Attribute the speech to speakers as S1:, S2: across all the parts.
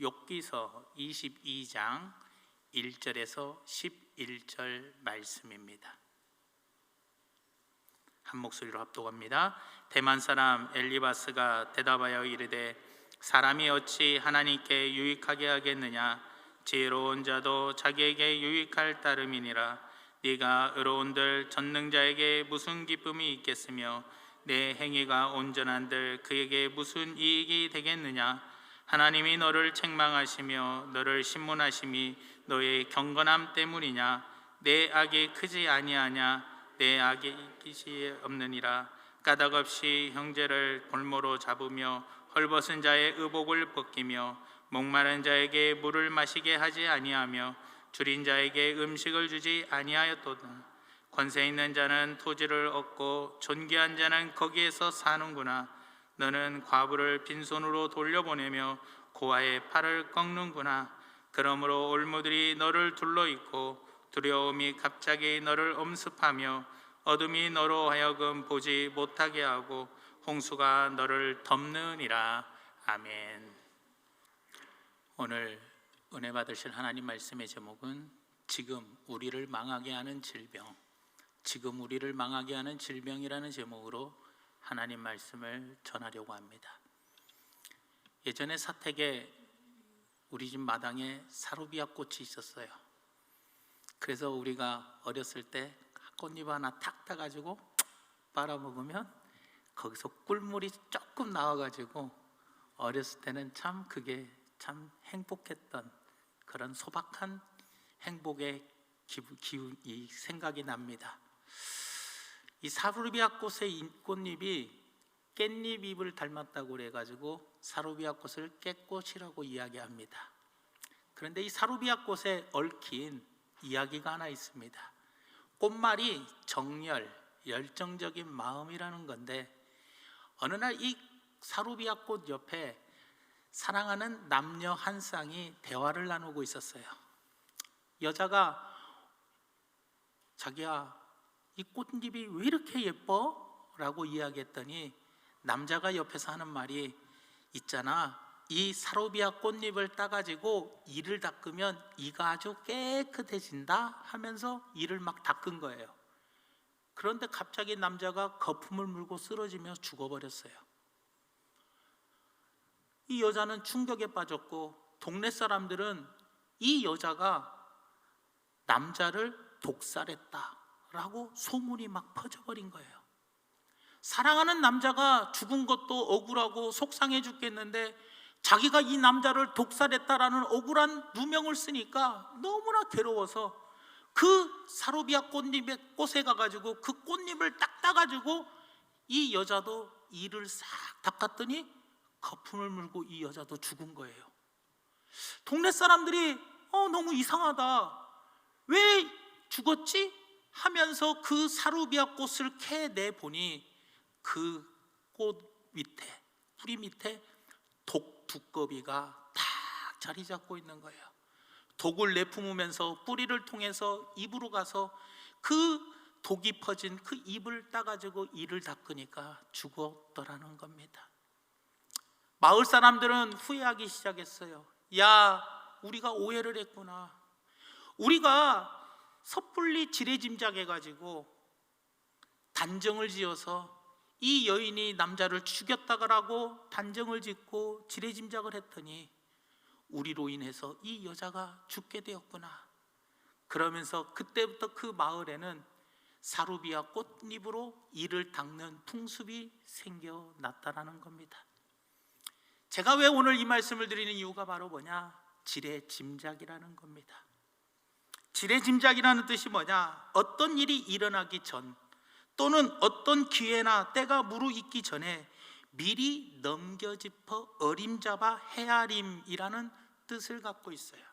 S1: 욥기서 22장 1절에서 11절 말씀입니다. 한 목소리로 합독합니다. 대만 사람 엘리바스가 대답하여 이르되 사람이 어찌 하나님께 유익하게 하겠느냐? 지혜로운 자도 자기에게 유익할 따름이니라. 네가 의로운들 전능자에게 무슨 기쁨이 있겠으며 내 행위가 온전한들 그에게 무슨 이익이 되겠느냐? 하나님이 너를 책망하시며 너를 신문하심이 너의 경건함 때문이냐? 내 악이 크지 아니하냐? 내 악이 끝이 없느니라. 까닭 없이 형제를 볼모로 잡으며 헐벗은 자의 의복을 벗기며 목마른 자에게 물을 마시게 하지 아니하며 줄인 자에게 음식을 주지 아니하였도다. 권세 있는 자는 토지를 얻고 존귀한 자는 거기에서 사는구나. 너는 과부를 빈손으로 돌려보내며 고아의 팔을 꺾는구나. 그러므로 올무들이 너를 둘러있고 두려움이 갑자기 너를 엄습하며 어둠이 너로 하여금 보지 못하게 하고 홍수가 너를 덮느니라. 아멘. 오늘 은혜 받으실 하나님 말씀의 제목은 지금 우리를 망하게 하는 질병, 지금 우리를 망하게 하는 질병이라는 제목으로 하나님 말씀을 전하려고 합니다. 예전에 사택에 우리 집 마당에 사루비아 꽃이 있었어요. 그래서 우리가 어렸을 때 꽃잎 하나 탁 따가지고 빨아먹으면 거기서 꿀물이 조금 나와가지고 어렸을 때는 참 그게 참 행복했던 그런 소박한 행복의 기운이 생각이 납니다. 이 사루비아 꽃의 꽃잎이 깻잎 잎을 닮았다고 그래가지고 사루비아 꽃을 깻꽃이라고 이야기합니다. 그런데 이 사루비아 꽃에 얽힌 이야기가 하나 있습니다. 꽃말이 정열, 열정적인 마음이라는 건데 어느 날 이 사루비아 꽃 옆에 사랑하는 남녀 한 쌍이 대화를 나누고 있었어요. 여자가 자기야 이 꽃잎이 왜 이렇게 예뻐? 라고 이야기했더니 남자가 옆에서 하는 말이 있잖아, 이 사루비아 꽃잎을 따가지고 이를 닦으면 이가 아주 깨끗해진다 하면서 이를 막 닦은 거예요. 그런데 갑자기 남자가 거품을 물고 쓰러지며 죽어버렸어요. 이 여자는 충격에 빠졌고 동네 사람들은 이 여자가 남자를 독살했다라고 소문이 막 퍼져버린 거예요. 사랑하는 남자가 죽은 것도 억울하고 속상해 죽겠는데 자기가 이 남자를 독살했다라는 억울한 누명을 쓰니까 너무나 괴로워서 그 사루비아 꽃에 가가지고 그 꽃잎을 딱 따가지고 이 여자도 이를 싹 닦았더니 거품을 물고 이 여자도 죽은 거예요. 동네 사람들이 너무 이상하다, 왜 죽었지? 하면서 그 사루비아 꽃을 캐내 보니 그 꽃 밑에, 뿌리 밑에 독 두꺼비가 딱 자리 잡고 있는 거예요. 독을 내뿜으면서 뿌리를 통해서 입으로 가서 그 독이 퍼진 그 입을 따가지고 이를 닦으니까 죽었더라는 겁니다. 마을 사람들은 후회하기 시작했어요. 야, 우리가 오해를 했구나. 우리가 섣불리 지레짐작해가지고 단정을 지어서 이 여인이 남자를 죽였다고 단정을 짓고 지레짐작을 했더니 우리로 인해서 이 여자가 죽게 되었구나. 그러면서 그때부터 그 마을에는 사루비아 꽃잎으로 이를 닦는 풍습이 생겨났다는 겁니다. 제가 왜 오늘 이 말씀을 드리는 이유가 바로 뭐냐? 지레짐작이라는 겁니다. 지레짐작이라는 뜻이 뭐냐? 어떤 일이 일어나기 전 또는 어떤 기회나 때가 무르익기 전에 미리 넘겨짚어 어림잡아 헤아림이라는 뜻을 갖고 있어요.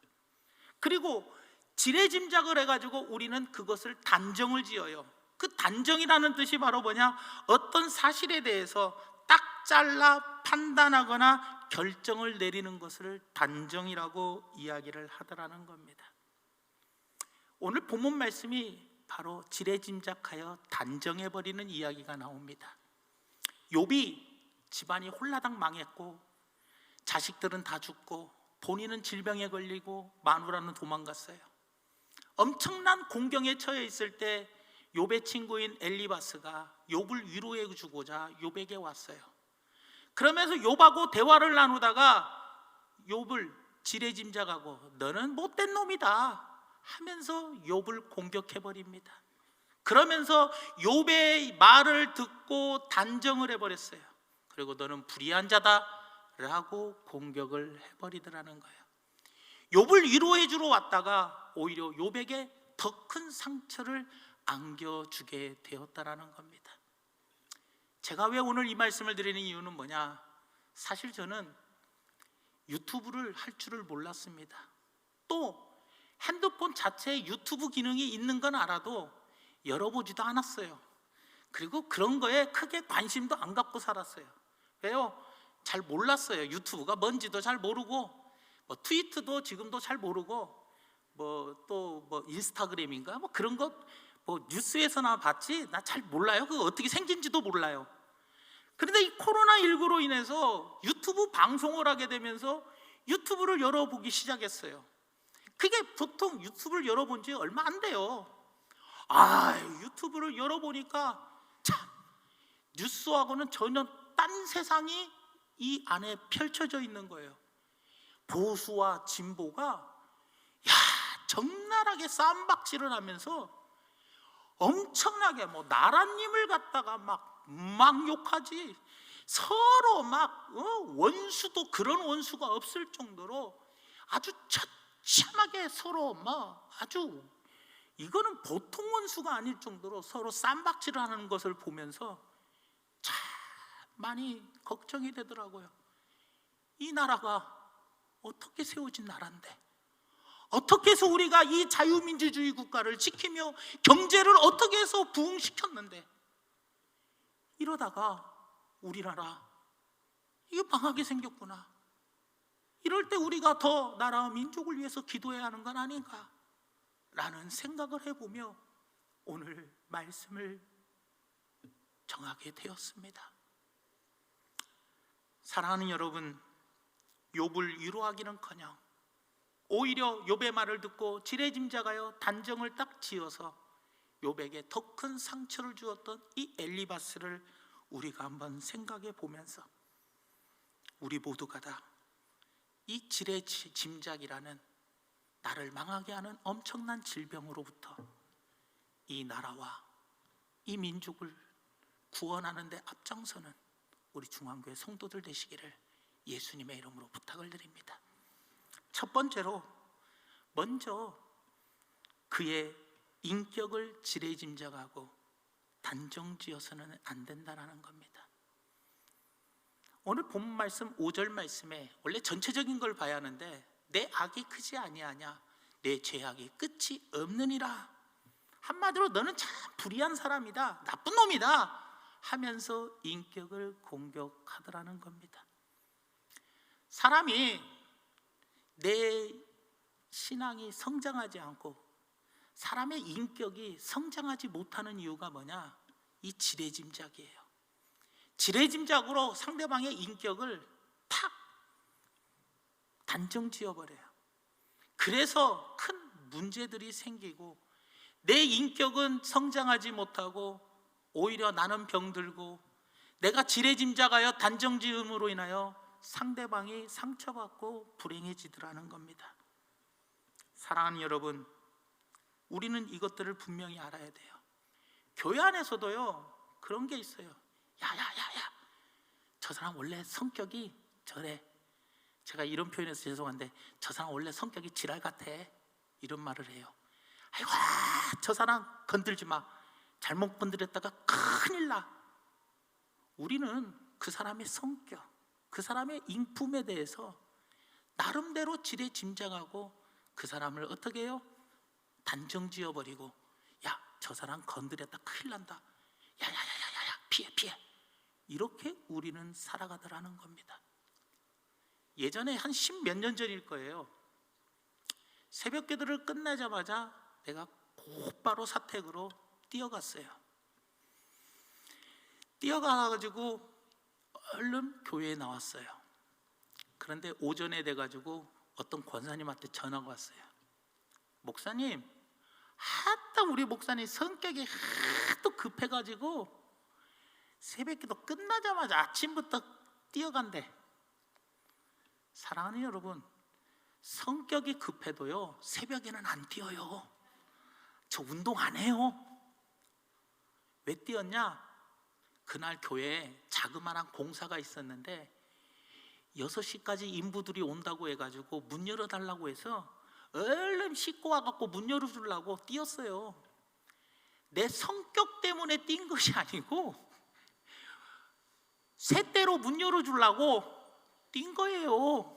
S1: 그리고 지레짐작을 해가지고 우리는 그것을 단정을 지어요. 그 단정이라는 뜻이 바로 뭐냐? 어떤 사실에 대해서 딱 잘라 판단하거나 결정을 내리는 것을 단정이라고 이야기를 하더라는 겁니다. 오늘 본문 말씀이 바로 지레짐작하여 단정해버리는 이야기가 나옵니다. 욥이 집안이 홀라당 망했고 자식들은 다 죽고 본인은 질병에 걸리고 마누라는 도망갔어요. 엄청난 공경에 처해 있을 때 욥의 친구인 엘리바스가 욥을 위로해 주고자 욥에게 왔어요. 그러면서 욥하고 대화를 나누다가 욥을 지레짐작하고 너는 못된 놈이다 하면서 욥을 공격해 버립니다. 그러면서 욥의 말을 듣고 단정을 해버렸어요. 그리고 너는 불의한 자다 라고 공격을 해버리더라는 거예요. 욥을 위로해 주러 왔다가 오히려 욥에게 더 큰 상처를 안겨주게 되었다라는 겁니다. 제가 왜 오늘 이 말씀을 드리는 이유는 뭐냐, 사실 저는 유튜브를 할 줄을 몰랐습니다. 또 핸드폰 자체에 유튜브 기능이 있는 건 알아도 열어보지도 않았어요. 그리고 그런 거에 크게 관심도 안 갖고 살았어요. 왜요? 잘 몰랐어요. 유튜브가 뭔지도 잘 모르고, 트위터도 지금도 잘 모르고, 또 인스타그램인가 그런 거 뉴스에서나 봤지 나 잘 몰라요. 그거 어떻게 생긴지도 몰라요. 그런데 이 코로나19로 인해서 유튜브 방송을 하게 되면서 유튜브를 열어보기 시작했어요. 그게 보통 유튜브를 열어본 지 얼마 안 돼요. 유튜브를 열어보니까 참 뉴스하고는 전혀 딴 세상이 이 안에 펼쳐져 있는 거예요. 보수와 진보가 적나라하게 쌈박질을 하면서 엄청나게 나라님을 갖다가 막 욕하지, 서로 원수도 그런 원수가 없을 정도로 아주 처참하게 서로 아주 이거는 보통 원수가 아닐 정도로 서로 쌈박질을 하는 것을 보면서 참 많이 걱정이 되더라고요. 이 나라가 어떻게 세워진 나라인데, 어떻게 해서 우리가 이 자유민주주의 국가를 지키며 경제를 어떻게 해서 부흥시켰는데 이러다가 우리나라 이게 망하게 생겼구나. 이럴 때 우리가 더 나라와 민족을 위해서 기도해야 하는 건 아닌가 라는 생각을 해보며 오늘 말씀을 정하게 되었습니다. 사랑하는 여러분, 욥을 위로하기는커녕 오히려 욥의 말을 듣고 지레짐작하여 단정을 딱 지어서 욥에게 더 큰 상처를 주었던 이 엘리바스를 우리가 한번 생각해 보면서 우리 모두가 다 이 지레짐작이라는 나를 망하게 하는 엄청난 질병으로부터 이 나라와 이 민족을 구원하는 데 앞장서는 우리 중앙교회 성도들 되시기를 예수님의 이름으로 부탁을 드립니다. 첫 번째로 먼저 그의 인격을 지레짐작하고 단정지어서는 안 된다는 겁니다. 오늘 본 말씀 5절 말씀에 원래 전체적인 걸 봐야 하는데 내 악이 크지 아니하냐, 내 죄악이 끝이 없느니라. 한마디로 너는 참 불의한 사람이다, 나쁜 놈이다 하면서 인격을 공격하더라는 겁니다. 사람이 내 신앙이 성장하지 않고 사람의 인격이 성장하지 못하는 이유가 뭐냐? 이 지레짐작이에요. 지레짐작으로 상대방의 인격을 탁 단정 지어버려요. 그래서 큰 문제들이 생기고 내 인격은 성장하지 못하고 오히려 나는 병들고 내가 지레짐작하여 단정 지음으로 인하여 상대방이 상처받고 불행해지더라는 겁니다. 사랑하는 여러분, 우리는 이것들을 분명히 알아야 돼요. 교회 안에서도요 그런 게 있어요. 야야야야, 저 사람 원래 성격이 저래. 제가 이런 표현해서 죄송한데 저 사람 원래 성격이 지랄 같아, 이런 말을 해요. 아이고, 저 사람 건들지 마, 잘못 건드렸다가 큰일 나. 우리는 그 사람의 성격, 그 사람의 인품에 대해서 나름대로 지레짐작하고 그 사람을 어떻게 해요? 단정 지어버리고, 야, 저 사람 건드렸다 큰일 난다, 야야야야야, 피해 피해, 이렇게 우리는 살아가더라는 겁니다. 예전에 한 10몇 년 전일 거예요. 새벽 기도를 끝나자마자 내가 곧바로 사택으로 뛰어갔어요. 뛰어가가지고 얼른 교회에 나왔어요. 그런데 오전에 돼가지고 어떤 권사님한테 전화가 왔어요. 목사님, 하도 우리 목사님 성격이 하도 급해가지고 새벽기도 끝나자마자 아침부터 뛰어간대. 사랑하는 여러분, 성격이 급해도요 새벽에는 안 뛰어요. 저 운동 안 해요. 왜 뛰었냐? 그날 교회에 자그마한 공사가 있었는데 6시까지 인부들이 온다고 해가지고 문 열어달라고 해서 얼른 씻고 와갖고 문 열어주려고 뛰었어요. 내 성격 때문에 뛴 것이 아니고 새대로 문 열어주려고 뛴 거예요.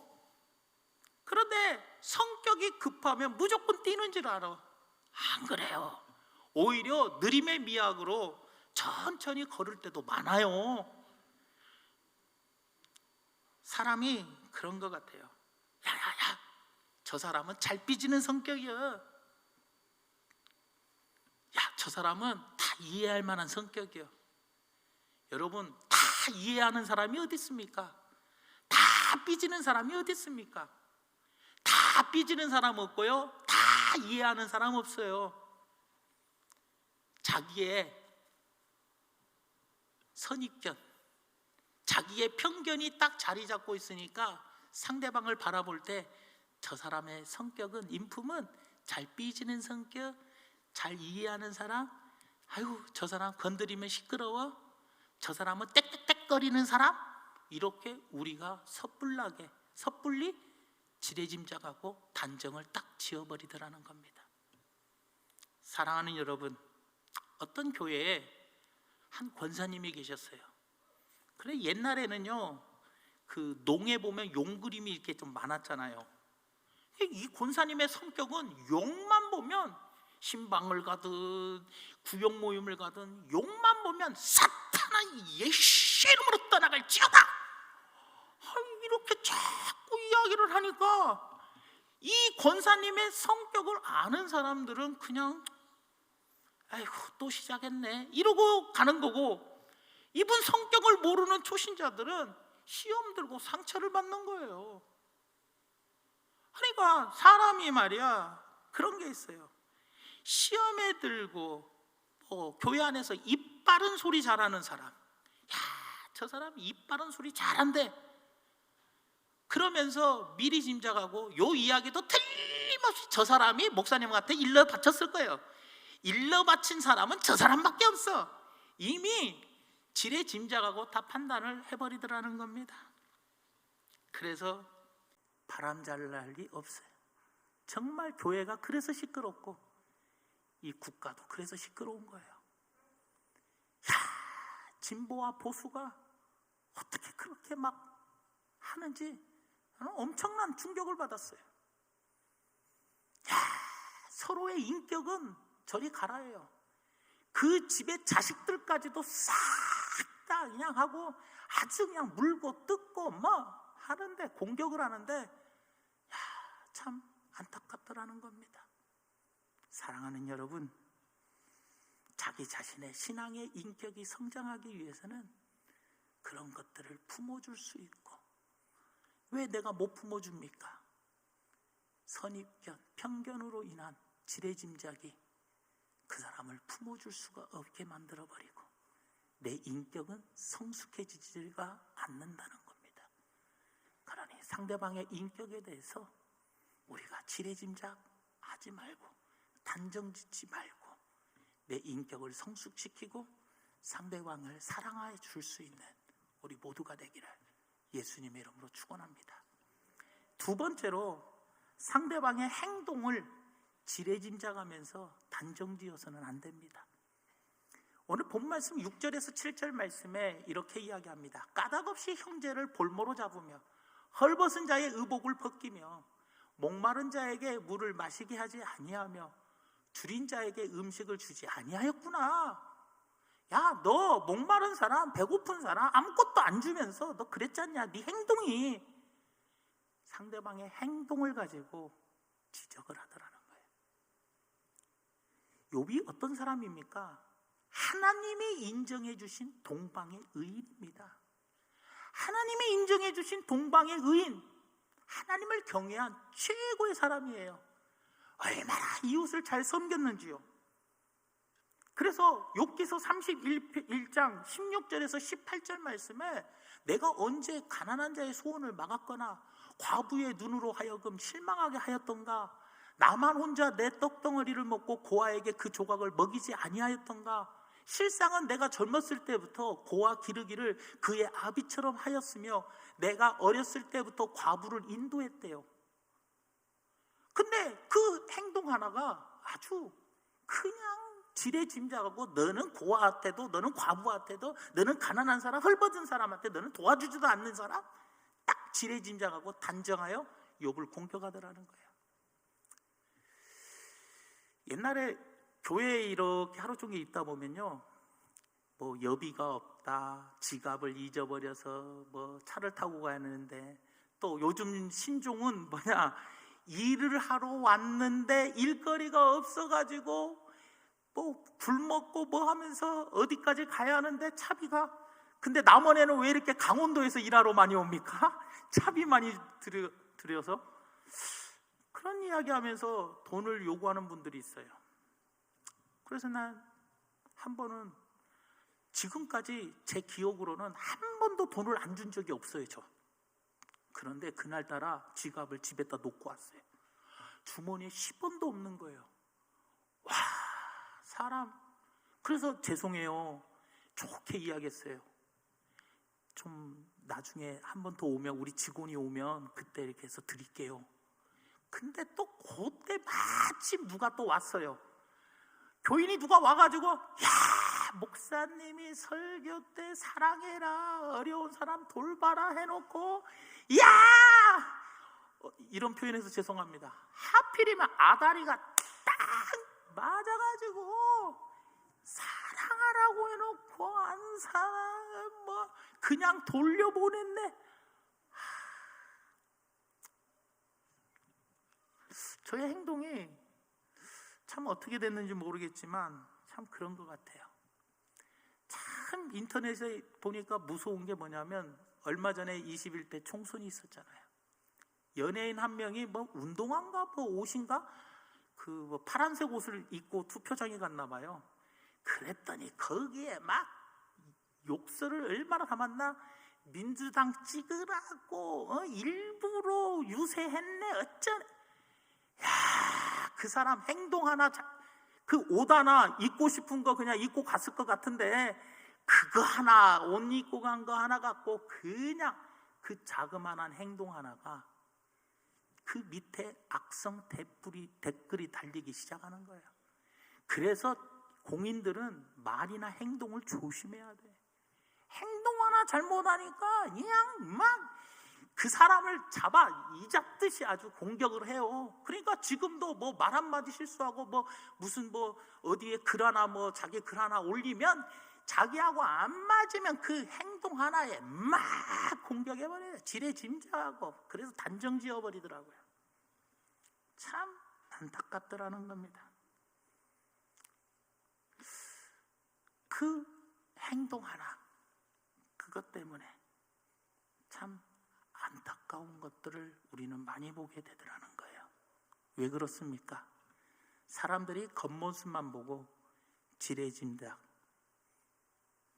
S1: 그런데 성격이 급하면 무조건 뛰는 줄 알아. 안 그래요. 오히려 느림의 미학으로 천천히 걸을 때도 많아요. 사람이 그런 것 같아요. 야야야, 저 사람은 잘 삐지는 성격이야. 야, 저 사람은 다 이해할 만한 성격이야. 여러분, 다 이해하는 사람이 어디 있습니까? 다 삐지는 사람이 어디 있습니까? 다 삐지는 사람 없고요, 다 이해하는 사람 없어요. 자기의 선입견, 자기의 편견이 딱 자리 잡고 있으니까 상대방을 바라볼 때 저 사람의 성격은, 인품은 잘 삐지는 성격, 잘 이해하는 사람, 아유 저 사람 건드리면 시끄러워, 저 사람은 땡땡땡거리는 사람, 이렇게 우리가 섣불리 지레짐작하고 단정을 딱 지어버리더라는 겁니다. 사랑하는 여러분, 어떤 교회에 한 권사님이 계셨어요. 그래, 옛날에는요 그 농에 보면 용 그림이 이렇게 좀 많았잖아요. 이 권사님의 성격은 용만 보면, 신방을 가든 구역 모임을 가든 용만 보면 사탄아 예수 이름으로 떠나갈지어다, 이렇게 자꾸 이야기를 하니까 이 권사님의 성격을 아는 사람들은 그냥 아이고 또 시작했네 이러고 가는 거고, 이분 성격을 모르는 초신자들은 시험 들고 상처를 받는 거예요. 그러니까 사람이 말이야 그런 게 있어요. 시험에 들고 교회 안에서 입 바른 소리 잘하는 사람, 야, 저 사람 입 바른 소리 잘한대, 그러면서 미리 짐작하고 요 이야기도 틀림없이 저 사람이 목사님한테 일러 바쳤을 거예요. 일러 바친 사람은 저 사람밖에 없어. 이미 지레 짐작하고 다 판단을 해버리더라는 겁니다. 그래서 바람 잘 날 리 없어요. 정말 교회가 그래서 시끄럽고 이 국가도 그래서 시끄러운 거예요. 야, 진보와 보수가 어떻게 그렇게 막 하는지 저는 엄청난 충격을 받았어요. 야, 서로의 인격은 저리 갈아요. 그 집의 자식들까지도 싹 다 그냥 하고 아주 그냥 물고 뜯고 뭐 하는데, 공격을 하는데, 야, 참 안타깝더라는 겁니다. 사랑하는 여러분, 자기 자신의 신앙의 인격이 성장하기 위해서는 그런 것들을 품어줄 수 있고, 왜 내가 못 품어줍니까? 선입견, 편견으로 인한 지레짐작이 그 사람을 품어줄 수가 없게 만들어버리고 내 인격은 성숙해지지가 않는다는 겁니다. 그러니 상대방의 인격에 대해서 우리가 지레짐작하지 말고 단정짓지 말고 내 인격을 성숙시키고 상대방을 사랑해 줄 수 있는 우리 모두가 되기를 예수님의 이름으로 축원합니다. 두 번째로, 상대방의 행동을 지레짐작하면서 단정지어서는 안 됩니다. 오늘 본 말씀 6절에서 7절 말씀에 이렇게 이야기합니다. 까닭없이 형제를 볼모로 잡으며 헐벗은 자의 의복을 벗기며 목마른 자에게 물을 마시게 하지 아니하며 줄인 자에게 음식을 주지 아니하였구나. 야, 너 목마른 사람, 배고픈 사람 아무것도 안 주면서 너 그랬잖냐. 네 행동이, 상대방의 행동을 가지고 지적을 하더라는 거예요. 욥이 어떤 사람입니까? 하나님이 인정해 주신 동방의 의인입니다. 하나님이 인정해 주신 동방의 의인, 하나님을 경외한 최고의 사람이에요. 얼마나 이웃을 잘 섬겼는지요. 그래서 욥기서 31장 16절에서 18절 말씀에 내가 언제 가난한 자의 소원을 막았거나 과부의 눈으로 하여금 실망하게 하였던가, 나만 혼자 내 떡덩어리를 먹고 고아에게 그 조각을 먹이지 아니하였던가. 실상은 내가 젊었을 때부터 고아 기르기를 그의 아비처럼 하였으며 내가 어렸을 때부터 과부를 인도했대요. 근데 그 행동 하나가 아주 그냥 지레짐작하고, 너는 고아한테도, 너는 과부한테도, 너는 가난한 사람, 헐벗은 사람한테 너는 도와주지도 않는 사람, 딱 지레짐작하고 단정하여 욥을 공격하더라는 거예요. 옛날에 교회에 이렇게 하루 종일 있다 보면요, 뭐 여비가 없다, 지갑을 잊어버려서 뭐 차를 타고 가는데, 또 요즘 신종은 뭐냐, 일을 하러 왔는데 일거리가 없어가지고 뭐 굶먹고 뭐 하면서 어디까지 가야 하는데 차비가, 근데 남원에는 왜 이렇게 강원도에서 일하러 많이 옵니까? 차비 많이 들여서. 그런 이야기 하면서 돈을 요구하는 분들이 있어요. 그래서 난 한 번은, 지금까지 제 기억으로는 한 번도 돈을 안 준 적이 없어요, 저. 그런데 그날따라 지갑을 집에다 놓고 왔어요. 주머니에 10원도 없는 거예요. 와, 사람. 그래서 죄송해요, 좋게 이야기했어요. 좀 나중에 한 번 더 오면, 우리 직원이 오면 그때 이렇게 해서 드릴게요. 근데 또 그때 마침 누가 또 왔어요. 교인이 누가 와가지고, 야, 목사님이 설교 때 사랑해라, 어려운 사람 돌봐라 해놓고, 야, 이런 표현해서 죄송합니다. 하필이면 아다리가 딱 맞아가지고 사랑하라고 해놓고 안 사랑해, 뭐 그냥 돌려보냈네. 저의 행동이 참 어떻게 됐는지 모르겠지만 참 그런 것 같아요. 참 인터넷에 보니까 무서운 게 뭐냐면, 얼마 전에 21대 총선이 있었잖아요. 연예인 한 명이 뭐 운동화인가 뭐 옷인가 그 뭐 파란색 옷을 입고 투표장에 갔나 봐요. 그랬더니 거기에 막 욕설을 얼마나 담았나, 민주당 찍으라고 일부러 유세했네 어쩌네. 야, 그 사람 행동 하나, 그 옷 하나 입고 싶은 거 그냥 입고 갔을 것 같은데, 그거 하나, 옷 입고 간 거 하나 갖고 그냥 그 자그마한 행동 하나가 그 밑에 악성 댓글이 달리기 시작하는 거예요. 그래서 공인들은 말이나 행동을 조심해야 돼. 행동 하나 잘못하니까 그냥 막 그 사람을 잡아 이잡듯이 아주 공격을 해요. 그러니까 지금도 뭐 말 한마디 실수하고 뭐 무슨 뭐 어디에 글 하나 뭐 자기 글 하나 올리면 자기하고 안 맞으면 그 행동 하나에 막 공격해버려요. 지레짐작하고. 그래서 단정 지어버리더라고요. 참 안타깝더라는 겁니다. 그 행동 하나, 그것 때문에 참 안타까운 것들을 우리는 많이 보게 되더라는 거예요. 왜 그렇습니까? 사람들이 겉모습만 보고 지레짐작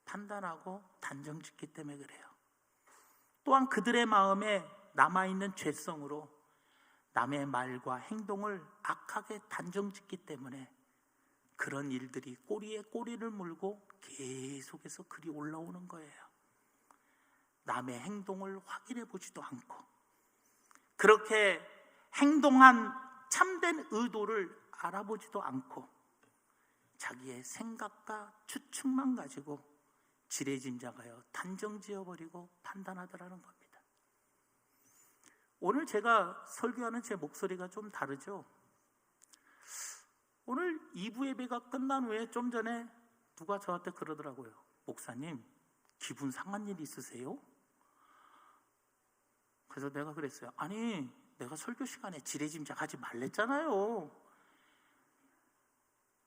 S1: 판단하고 단정짓기 때문에 그래요. 또한 그들의 마음에 남아있는 죄성으로 남의 말과 행동을 악하게 단정짓기 때문에 그런 일들이 꼬리에 꼬리를 물고 계속해서 글이 올라오는 거예요. 남의 행동을 확인해 보지도 않고, 그렇게 행동한 참된 의도를 알아보지도 않고 자기의 생각과 추측만 가지고 지레짐작하여 단정지어버리고 판단하더라는 겁니다. 오늘 제가 설교하는 제 목소리가 좀 다르죠? 오늘 2부 예배가 끝난 후에 좀 전에 누가 저한테 그러더라고요. 목사님, 기분 상한 일 있으세요? 그래서 내가 그랬어요. 아니, 내가 설교 시간에 지레짐작하지 말랬잖아요.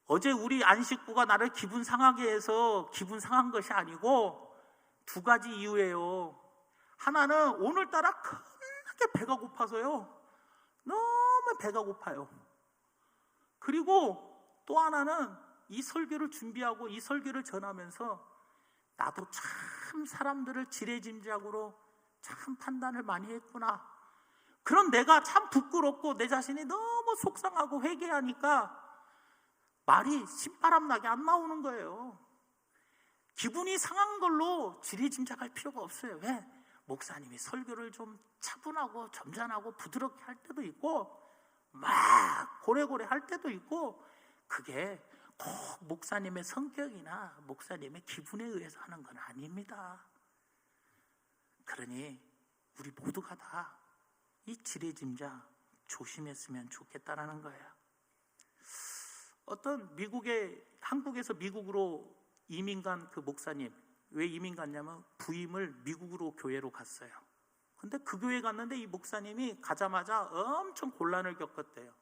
S1: 어제 우리 안식구가 나를 기분 상하게 해서 기분 상한 것이 아니고 두 가지 이유예요. 하나는 오늘따라 겁나 크게 배가 고파서요. 너무 배가 고파요. 그리고 또 하나는 이 설교를 준비하고 이 설교를 전하면서 나도 참 사람들을 지레짐작으로 참 판단을 많이 했구나. 그런 내가 참 부끄럽고 내 자신이 너무 속상하고 회개하니까 말이 신바람 나게 안 나오는 거예요. 기분이 상한 걸로 지레짐작할 필요가 없어요. 왜? 목사님이 설교를 좀 차분하고 점잖하고 부드럽게 할 때도 있고 막 고래고래 할 때도 있고 그게 꼭 목사님의 성격이나 목사님의 기분에 의해서 하는 건 아닙니다. 그러니 우리 모두가 다 이 지레짐작 조심했으면 좋겠다라는 거예요. 어떤 한국에서 미국으로 이민 간 그 목사님, 왜 이민 갔냐면 부임을 미국으로 교회로 갔어요. 근데 그 교회 갔는데 이 목사님이 가자마자 엄청 곤란을 겪었대요.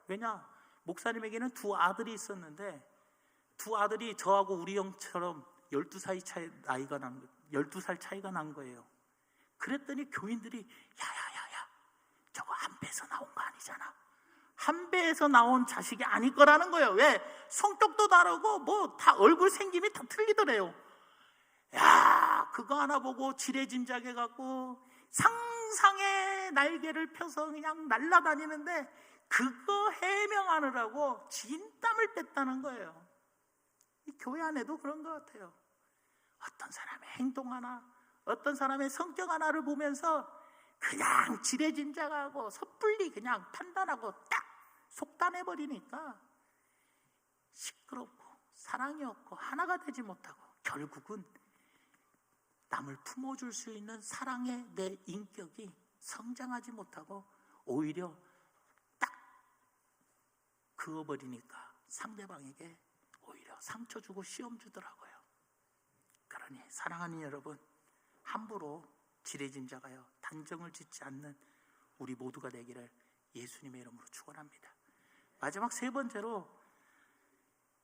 S1: 왜냐? 목사님에게는 두 아들이 있었는데 두 아들이 저하고 우리 형처럼 12살 차이가 난 거예요. 그랬더니 교인들이 야야야야 저거 한 배에서 나온 거 아니잖아. 한 배에서 나온 자식이 아닐 거라는 거예요. 왜? 성격도 다르고 뭐 다 얼굴 생김이 다 틀리더래요. 야, 그거 하나 보고 지레짐작해갖고 상상의 날개를 펴서 그냥 날아다니는데 그거 해명하느라고 진땀을 뺐다는 거예요. 이 교회 안에도 그런 것 같아요. 어떤 사람의 행동 하나, 어떤 사람의 성격 하나를 보면서 그냥 지레짐작하고 섣불리 그냥 판단하고 딱 속단해버리니까 시끄럽고 사랑이 없고 하나가 되지 못하고 결국은 남을 품어줄 수 있는 사랑의 내 인격이 성장하지 못하고 오히려 딱 그어버리니까 상대방에게 오히려 상처 주고 시험 주더라고요. 그러니 사랑하는 여러분, 함부로 지레짐작하여 단정을 짓지 않는 우리 모두가 되기를 예수님의 이름으로 축원합니다. 마지막 세 번째로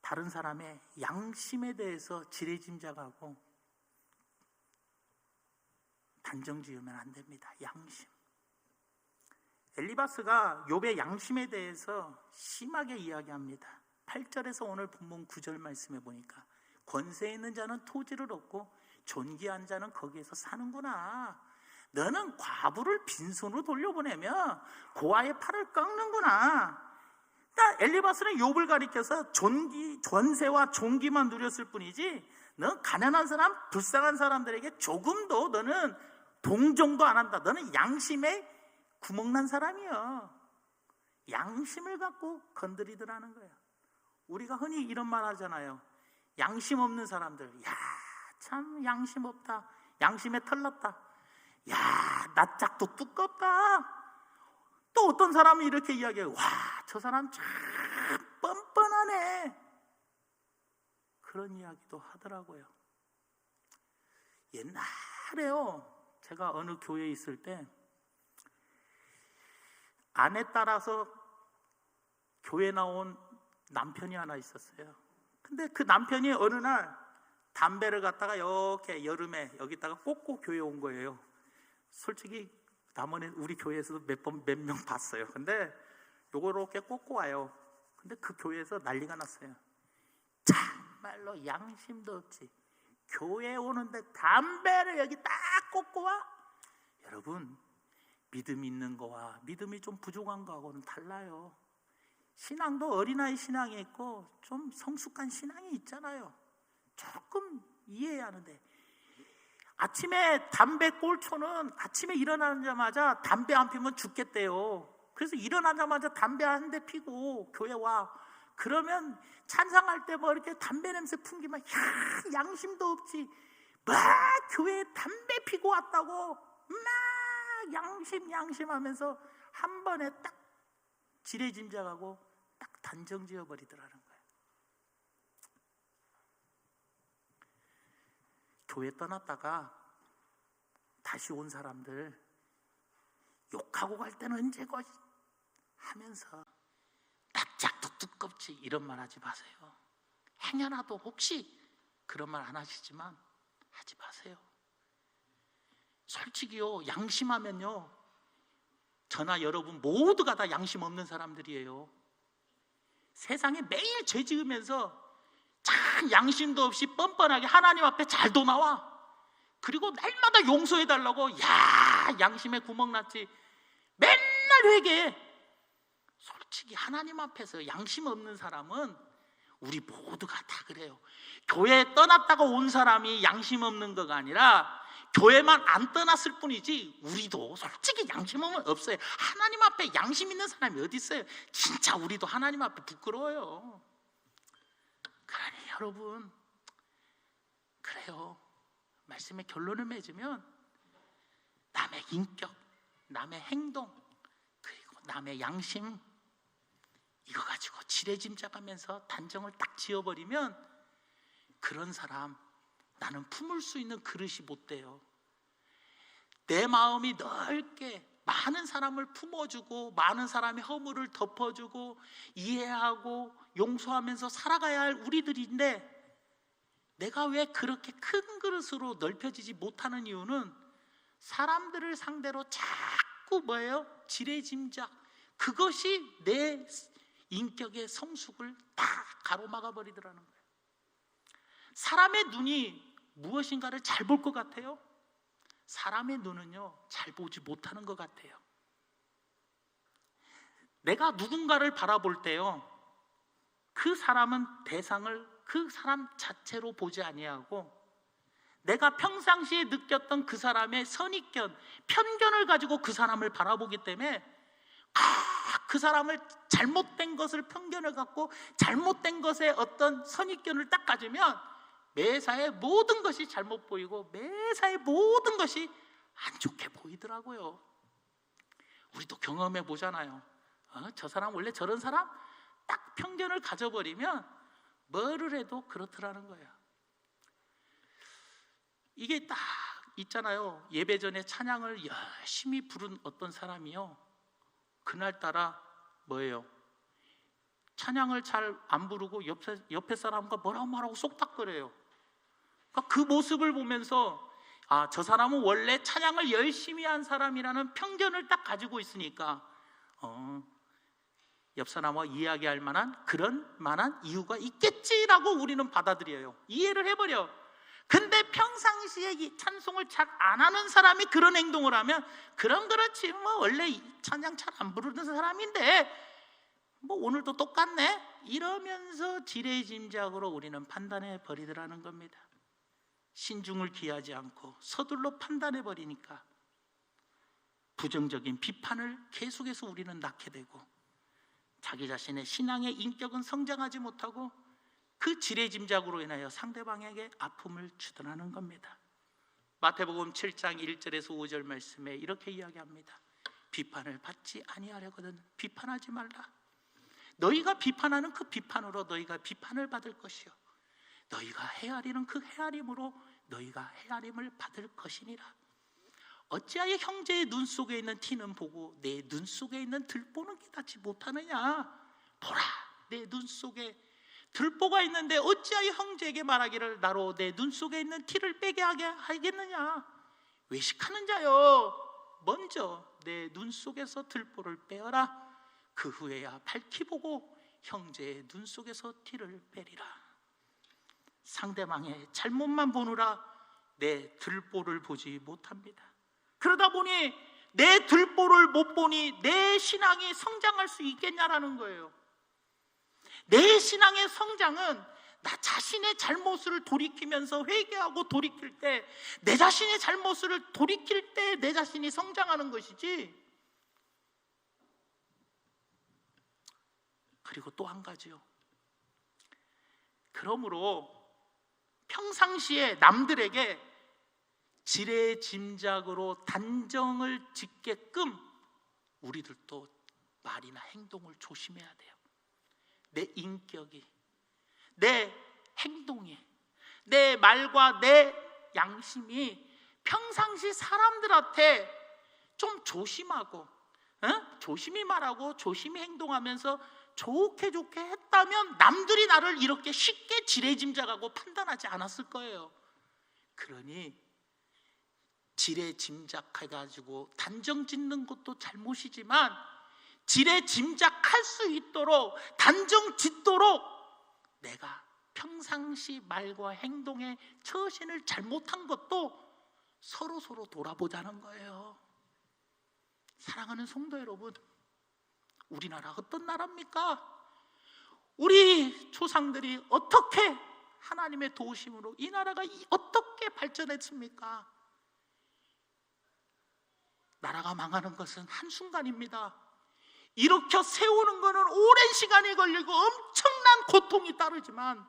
S1: 다른 사람의 양심에 대해서 지레짐작하고 단정 지으면 안 됩니다. 양심. 엘리바스가 욥의 양심에 대해서 심하게 이야기합니다. 8절에서 오늘 본문 9절 말씀해 보니까 권세 있는 자는 토지를 얻고 존귀한 자는 거기에서 사는구나. 너는 과부를 빈손으로 돌려보내며 고아의 팔을 꺾는구나. 그러니까 엘리바스는 욥을 가리켜서 권세와 존귀만 누렸을 뿐이지 너 가난한 사람, 불쌍한 사람들에게 조금도 너는 동정도 안 한다. 너는 양심에 구멍난 사람이야. 양심을 갖고 건드리더라는 거야. 우리가 흔히 이런 말 하잖아요. 양심 없는 사람들, 야, 참 양심 없다. 양심에 털났다. 야, 낯짝도 두껍다. 또 어떤 사람이 이렇게 이야기해요. 와, 저 사람 참 뻔뻔하네. 그런 이야기도 하더라고요. 옛날에요, 제가 어느 교회에 있을 때 아내 따라서 교회 나온 남편이 하나 있었어요. 근데 그 남편이 어느 날 담배를 갖다가 이렇게 여름에 여기다가 꽂고 교회에 온 거예요. 솔직히 남원에 우리 교회에서도 몇 명 봤어요. 근데 요거 이렇게 꽂고 와요. 근데 그 교회에서 난리가 났어요. 참말로 양심도 없지. 교회에 오는데 담배를 여기 딱 꽂고 와? 여러분, 믿음 있는 거와 믿음이 좀 부족한 거하고는 달라요. 신앙도 어린아이 신앙이 있고 좀 성숙한 신앙이 있잖아요. 조금 이해해야 하는데, 아침에 담배 꼴초는 아침에 일어나자마자 담배 안 피면 죽겠대요. 그래서 일어나자마자 담배 한 대 피고 교회 와. 그러면 찬상할 때 뭐 이렇게 담배 냄새 풍기면 야, 양심도 없지. 막 교회에 담배 피고 왔다고 막 양심 하면서 한 번에 딱 지레짐작하고 딱 단정 지어버리더라는 거예요. 교회 떠났다가 다시 온 사람들 욕하고 갈 때는 언제고 하면서 납작도 두껍지 이런 말 하지 마세요. 행여라도 혹시 그런 말 안 하시지만 하지 마세요. 솔직히요, 양심하면요, 저나 여러분 모두가 다 양심 없는 사람들이에요. 세상에 매일 죄 지으면서 참 양심도 없이 뻔뻔하게 하나님 앞에 잘도 나와. 그리고 날마다 용서해달라고, 야, 양심에 구멍 났지, 맨날 회개해. 솔직히 하나님 앞에서 양심 없는 사람은 우리 모두가 다 그래요. 교회 떠났다가 온 사람이 양심 없는 거가 아니라 교회만 안 떠났을 뿐이지 우리도 솔직히 양심은 없어요. 하나님 앞에 양심 있는 사람이 어디 있어요? 진짜 우리도 하나님 앞에 부끄러워요. 그러니 여러분, 그래요. 말씀의 결론을 맺으면 남의 인격, 남의 행동, 그리고 남의 양심, 이거 가지고 지레짐작하면서 단정을 딱 지어버리면 그런 사람, 나는 품을 수 있는 그릇이 못 돼요. 내 마음이 넓게 많은 사람을 품어주고 많은 사람의 허물을 덮어주고 이해하고 용서하면서 살아가야 할 우리들인데, 내가 왜 그렇게 큰 그릇으로 넓혀지지 못하는 이유는 사람들을 상대로 자꾸 뭐예요? 지레짐작, 그것이 내 인격의 성숙을 다 가로막아 버리더라는 거예요. 사람의 눈이 무엇인가를 잘 볼 것 같아요? 사람의 눈은요, 잘 보지 못하는 것 같아요. 내가 누군가를 바라볼 때요, 그 사람은 대상을 그 사람 자체로 보지 아니하고 내가 평상시에 느꼈던 그 사람의 선입견, 편견을 가지고 그 사람을 바라보기 때문에 그 사람을 잘못된 것을 편견을 갖고 잘못된 것에 어떤 선입견을 딱 가지면 매사에 모든 것이 잘못 보이고 매사에 모든 것이 안 좋게 보이더라고요. 우리도 경험해 보잖아요. 저 사람 원래 저런 사람? 딱 편견을 가져버리면 뭐를 해도 그렇더라는 거예요. 이게 딱 있잖아요. 예배 전에 찬양을 열심히 부른 어떤 사람이요, 그날따라 뭐예요? 찬양을 잘 안 부르고 옆에 사람과 뭐라고 말하고 쏙닥거려요. 그러니까 그 모습을 보면서 저 사람은 원래 찬양을 열심히 한 사람이라는 편견을 딱 가지고 있으니까 옆 사람과 이야기할 만한 그런 만한 이유가 있겠지라고 우리는 받아들여요. 이해를 해버려. 근데 평상시에 이 찬송을 잘 안 하는 사람이 그런 행동을 하면 그렇지 뭐 원래 찬양 잘 안 부르는 사람인데 뭐 오늘도 똑같네 이러면서 지레짐작으로 우리는 판단해 버리더라는 겁니다. 신중을 기하지 않고 서둘러 판단해 버리니까 부정적인 비판을 계속해서 우리는 낳게 되고 자기 자신의 신앙의 인격은 성장하지 못하고 그 지레짐작으로 인하여 상대방에게 아픔을 주둔하는 겁니다. 마태복음 7장 1절에서 5절 말씀에 이렇게 이야기합니다. 비판을 받지 아니하려거든 비판하지 말라. 너희가 비판하는 그 비판으로 너희가 비판을 받을 것이요 너희가 헤아리는 그 헤아림으로 너희가 헤아림을 받을 것이니라. 어찌하여 형제의 눈 속에 있는 티는 보고 내 눈 속에 있는 들보는 깨닫지 못하느냐. 보라, 내 눈 속에 들보가 있는데 어찌하여 형제에게 말하기를 나로 내 눈 속에 있는 티를 빼게 하게 하겠느냐. 외식하는 자여, 먼저 내 눈 속에서 들보를 빼어라. 그 후에야 밝히 보고 형제의 눈 속에서 티를 빼리라. 상대방의 잘못만 보느라 내 들보를 보지 못합니다. 그러다 보니 내 들보를 못 보니 내 신앙이 성장할 수 있겠냐라는 거예요. 내 신앙의 성장은 나 자신의 잘못을 돌이키면서 회개하고 돌이킬 때, 내 자신의 잘못을 돌이킬 때 내 자신이 성장하는 것이지. 그리고 또 한 가지요. 그러므로 평상시에 남들에게 지레짐작으로 단정을 짓게끔 우리들도 말이나 행동을 조심해야 돼요. 내 인격이, 내 행동이, 내 말과 내 양심이 평상시 사람들한테 좀 조심하고 조심히 말하고 조심히 행동하면서 좋게 했다면 남들이 나를 이렇게 쉽게 지레짐작하고 판단하지 않았을 거예요. 그러니 지레짐작으로 인하여 상대방에게 아픔을 주둔하는 겁니다. 사랑하는 여러분, 우리가 이 세상에 살아가면서 지레 짐작해가지고 단정 짓는 것도 잘못이지만 지레 짐작할 수 있도록 단정 짓도록 내가 평상시 말과 행동에 처신을 잘못한 것도 서로 돌아보자는 거예요. 사랑하는 성도 여러분, 우리나라 어떤 나라입니까? 우리 조상들이 어떻게 하나님의 도우심으로 이 나라가 어떻게 발전했습니까? 나라가 망하는 것은 한순간입니다. 일으켜 세우는 것은 오랜 시간이 걸리고 엄청난 고통이 따르지만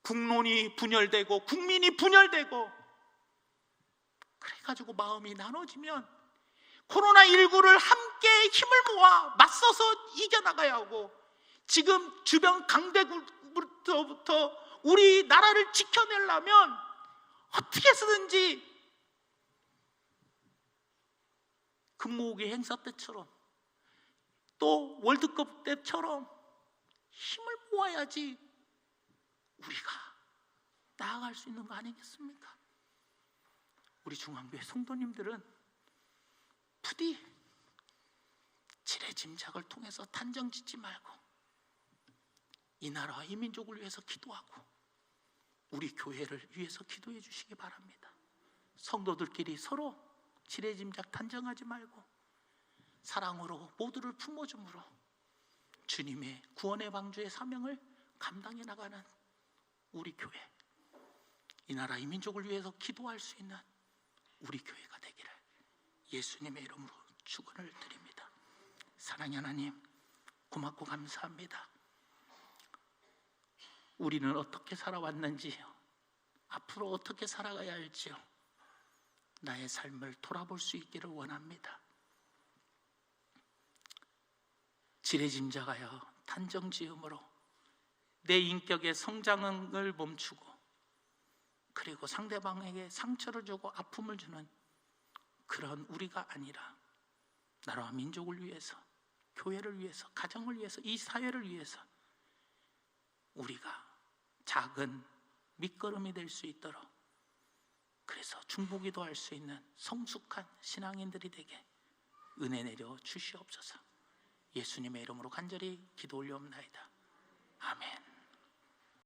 S1: 국론이 분열되고 국민이 분열되고 그래가지고 마음이 나눠지면 코로나19를 함께 힘을 모아 맞서서 이겨나가야 하고, 지금 주변 강대국부터 우리 나라를 지켜내려면 어떻게 해서든지 금모으기 행사 때처럼 또 월드컵 때처럼 힘을 모아야지 우리가 나아갈 수 있는 거 아니겠습니까? 우리 중앙교회 성도님들은 부디 지레 짐작을 통해서 단정 짓지 말고 이 나라와 이 민족을 위해서 기도하고 우리 교회를 위해서 기도해 주시기 바랍니다. 성도들끼리 서로 지레 짐작 단정하지 말고 사랑으로 모두를 품어줌으로 주님의 구원의 방주의 사명을 감당해 나가는 우리 교회, 이 나라 이 민족을 위해서 기도할 수 있는 우리 교회가 되기를 예수님의 이름으로 축원을 드립니다. 사랑의 하나님, 고맙고 감사합니다. 우리는 어떻게 살아왔는지요, 앞으로 어떻게 살아가야 할지요, 나의 삶을 돌아볼 수 있기를 원합니다. 지레짐작하여 단정지음으로 내 인격의 성장을 멈추고 그리고 상대방에게 상처를 주고 아픔을 주는 그런 우리가 아니라 나라와 민족을 위해서, 교회를 위해서, 가정을 위해서, 이 사회를 위해서 우리가 작은 밑거름이 될 수 있도록, 그래서 중보기도 할 수 있는 성숙한 신앙인들이 되게 은혜 내려 주시옵소서. 예수님의 이름으로 간절히 기도 올려옵나이다. 아멘.